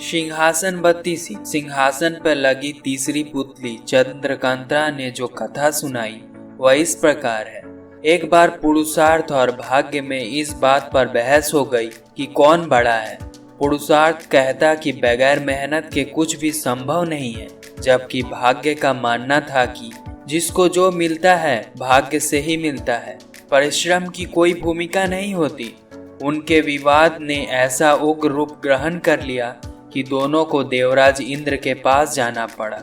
सिंहासन बत्ती सी सिंहासन पर लगी तीसरी पुतली चंद्रकांता ने जो कथा सुनाई वह इस प्रकार है। एक बार पुरुषार्थ और भाग्य में इस बात पर बहस हो गई कि कौन बड़ा है। पुरुषार्थ कहता कि बगैर मेहनत के कुछ भी संभव नहीं है, जबकि भाग्य का मानना था कि जिसको जो मिलता है भाग्य से ही मिलता है, परिश्रम की कोई भूमिका नहीं होती। उनके विवाद ने ऐसा उग्र रूप ग्रहण कर लिया कि दोनों को देवराज इंद्र के पास जाना पड़ा।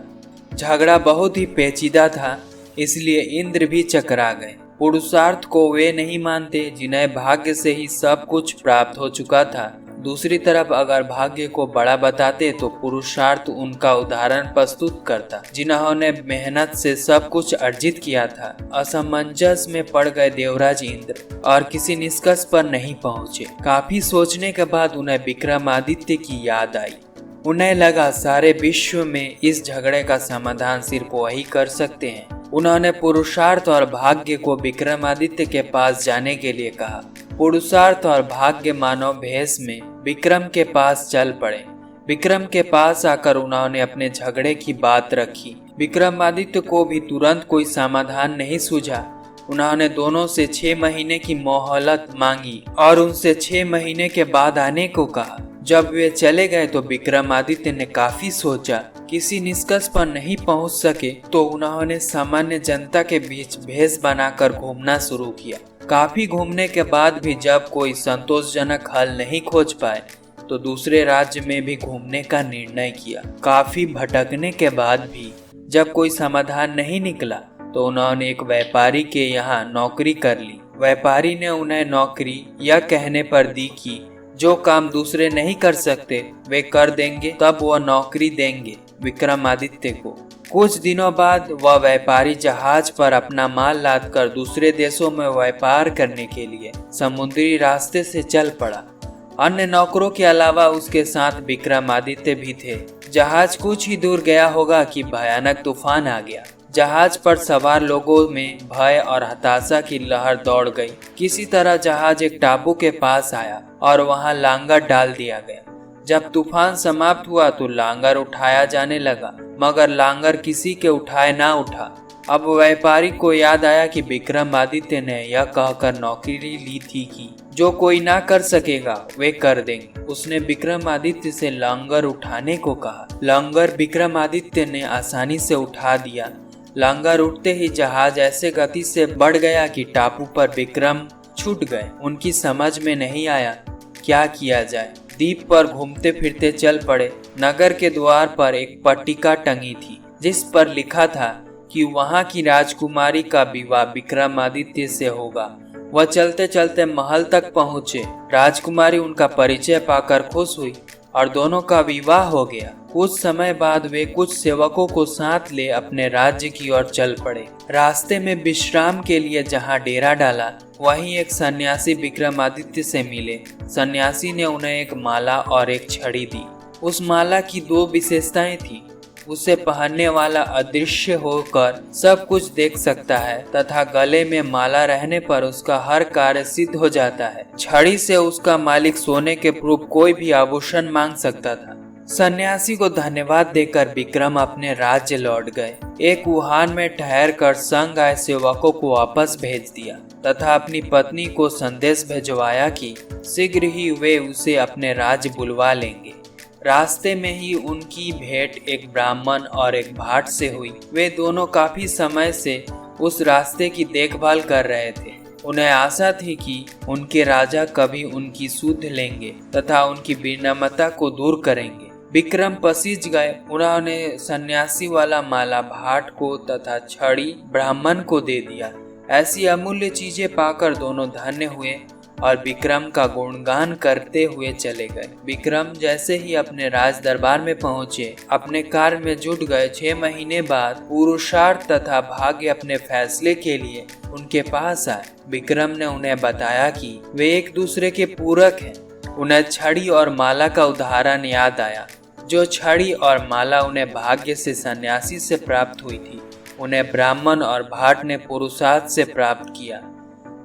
झगड़ा बहुत ही पेचीदा था, इसलिए इंद्र भी चकरा गए। पुरुषार्थ को वे नहीं मानते जिन्हें भाग्य से ही सब कुछ प्राप्त हो चुका था। दूसरी तरफ अगर भाग्य को बड़ा बताते तो पुरुषार्थ उनका उदाहरण प्रस्तुत करता, जिन्होंने मेहनत से सब कुछ अर्जित किया था। असमंजस में पड़ गए देवराज इंद्र और किसी निष्कर्ष पर नहीं पहुंचे। काफी सोचने के बाद उन्हें विक्रमादित्य की याद आई। उन्हें लगा सारे विश्व में इस झगड़े का समाधान सिर्फ वही कर सकते हैं। उन्होंने पुरुषार्थ और भाग्य को विक्रमादित्य के पास जाने के लिए कहा। पुरुषार्थ और भाग्य मानव भेष में विक्रम के पास चल पड़े। विक्रम के पास आकर उन्होंने अपने झगड़े की बात रखी। विक्रमादित्य को भी तुरंत कोई समाधान नहीं सूझा। उन्होंने दोनों से 6 महीने की मोहलत मांगी और उनसे 6 महीने के बाद आने को कहा। जब वे चले गए तो विक्रमादित्य ने काफी सोचा, किसी निष्कर्ष पर नहीं पहुंच सके तो उन्होंने सामान्य जनता के बीच भेष बनाकर घूमना शुरू किया। काफी घूमने के बाद भी जब कोई संतोषजनक हल नहीं खोज पाए तो दूसरे राज्य में भी घूमने का निर्णय किया। काफी भटकने के बाद भी जब कोई समाधान नहीं निकला तो उन्होंने एक व्यापारी के यहाँ नौकरी कर ली। व्यापारी ने उन्हें नौकरी यह कहने पर दी कि जो काम दूसरे नहीं कर सकते वे कर देंगे, तब वह नौकरी देंगे विक्रमादित्य को। कुछ दिनों बाद वह व्यापारी जहाज पर अपना माल लादकर दूसरे देशों में व्यापार करने के लिए समुद्री रास्ते से चल पड़ा। अन्य नौकरों के अलावा उसके साथ विक्रमादित्य भी थे। जहाज कुछ ही दूर गया होगा कि भयानक तूफान आ गया। जहाज पर सवार लोगों में भय और हताशा की लहर दौड़ गई। किसी तरह जहाज एक टापू के पास आया और वहां लांगर डाल दिया गया। जब तूफान समाप्त हुआ तो लांगर उठाया जाने लगा, मगर लांगर किसी के उठाए ना उठा। अब व्यापारी को याद आया कि विक्रमादित्य ने यह कहकर नौकरी ली थी कि जो कोई ना कर सकेगा वे कर देंगे। उसने विक्रमादित्य से लांगर उठाने को कहा। लांगर विक्रमादित्य ने आसानी से उठा दिया। लांगर उठते ही जहाज ऐसे गति से बढ़ गया कि टापू पर विक्रम छूट गए। उनकी समझ में नहीं आया क्या किया जाए। द्वीप पर घूमते फिरते चल पड़े। नगर के द्वार पर एक पट्टिका टंगी थी जिस पर लिखा था कि वहां की राजकुमारी का विवाह विक्रमादित्य से होगा। वह चलते चलते महल तक पहुंचे। राजकुमारी उनका परिचय पाकर खुश हुई और दोनों का विवाह हो गया। कुछ समय बाद वे कुछ सेवकों को साथ ले अपने राज्य की ओर चल पड़े। रास्ते में विश्राम के लिए जहां डेरा डाला वहीं एक सन्यासी विक्रमादित्य से मिले। सन्यासी ने उन्हें एक माला और एक छड़ी दी। उस माला की 2 विशेषताएं थी। उसे पहनने वाला अदृश्य होकर सब कुछ देख सकता है तथा गले में माला रहने पर उसका हर कार्य सिद्ध हो जाता है। छड़ी से उसका मालिक सोने के रूप कोई भी आभूषण मांग सकता था। सन्यासी को धन्यवाद देकर विक्रम अपने राज्य लौट गए। एक वुहान में ठहर कर संग आए सेवकों को वापस भेज दिया तथा अपनी पत्नी को संदेश भिजवाया कि शीघ्र ही वे उसे अपने राज्य बुलवा लेंगे। रास्ते में ही उनकी भेंट एक ब्राह्मण और एक भाट से हुई। वे दोनों काफी समय से उस रास्ते की देखभाल कर रहे थे। उन्हें आशा थी कि उनके राजा कभी उनकी सुध लेंगे तथा उनकी विनम्रता को दूर करेंगे। विक्रम पसीज गए। उन्होंने सन्यासी वाला माला भाट को तथा छड़ी ब्राह्मण को दे दिया। ऐसी अमूल्य चीजें पाकर दोनों धन्य हुए और विक्रम का गुणगान करते हुए चले गए। विक्रम जैसे ही अपने राज दरबार में पहुंचे, अपने कार्य में जुट गए। 6 महीने बाद पुरुषार्थ तथा भाग्य अपने फैसले के लिए उनके पास आए। विक्रम ने उन्हें बताया कि वे एक दूसरे के पूरक हैं। उन्हें छड़ी और माला का उदाहरण याद आया। जो छड़ी और माला उन्हें भाग्य से सन्यासी से प्राप्त हुई थी, उन्हें ब्राह्मण और भाट ने पुरुषार्थ से प्राप्त किया।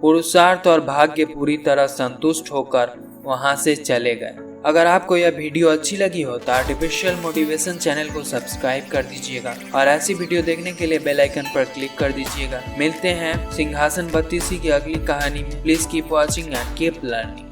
पुरुषार्थ और भाग्य पूरी तरह संतुष्ट होकर वहां से चले गए। अगर आपको यह वीडियो अच्छी लगी हो तो आर्टिफिशियल मोटिवेशन चैनल को सब्सक्राइब कर दीजिएगा और ऐसी वीडियो देखने के लिए बेल आइकन पर क्लिक कर दीजिएगा। मिलते हैं सिंहासन 32 की अगली कहानी में। Please keep watching and keep learning.